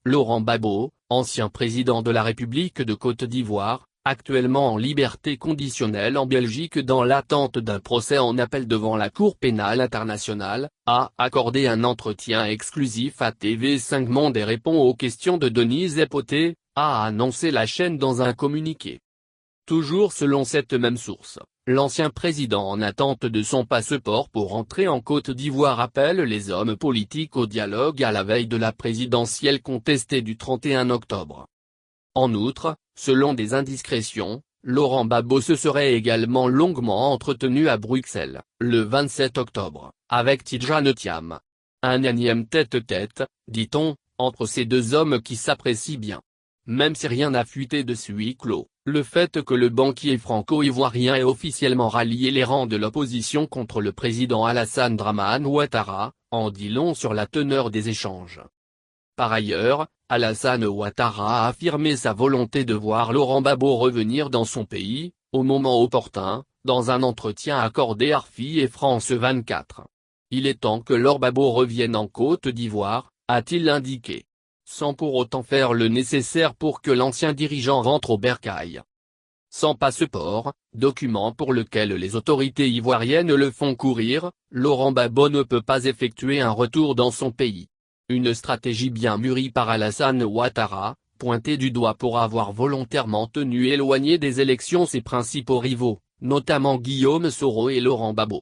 Laurent Gbagbo, ancien président de la République de Côte d'Ivoire, actuellement en liberté conditionnelle en Belgique dans l'attente d'un procès en appel devant la Cour pénale internationale, a accordé un entretien exclusif à TV5 Monde et répond aux questions de Denise Epoté, a annoncé la chaîne dans un communiqué. Toujours selon cette même source, l'ancien président en attente de son passeport pour entrer en Côte d'Ivoire appelle les hommes politiques au dialogue à la veille de la présidentielle contestée du 31 octobre. En outre, selon des indiscrétions, Laurent Gbagbo se serait également longuement entretenu à Bruxelles, le 27 octobre, avec Tidjane Thiam. Un énième tête-à-tête, dit-on, entre ces deux hommes qui s'apprécient bien. Même si rien n'a fuité de ce huis clos, le fait que le banquier franco-ivoirien ait officiellement rallié les rangs de l'opposition contre le président Alassane Dramane Ouattara, en dit long sur la teneur des échanges. Par ailleurs, Alassane Ouattara a affirmé sa volonté de voir Laurent Gbagbo revenir dans son pays, au moment opportun, dans un entretien accordé à RFI et France 24. Il est temps que Laurent Gbagbo revienne en Côte d'Ivoire, a-t-il indiqué. Sans pour autant faire le nécessaire pour que l'ancien dirigeant rentre au bercail. Sans passeport, document pour lequel les autorités ivoiriennes le font courir, Laurent Gbagbo ne peut pas effectuer un retour dans son pays. Une stratégie bien mûrie par Alassane Ouattara, pointé du doigt pour avoir volontairement tenu éloigné des élections ses principaux rivaux, notamment Guillaume Soro et Laurent Gbagbo.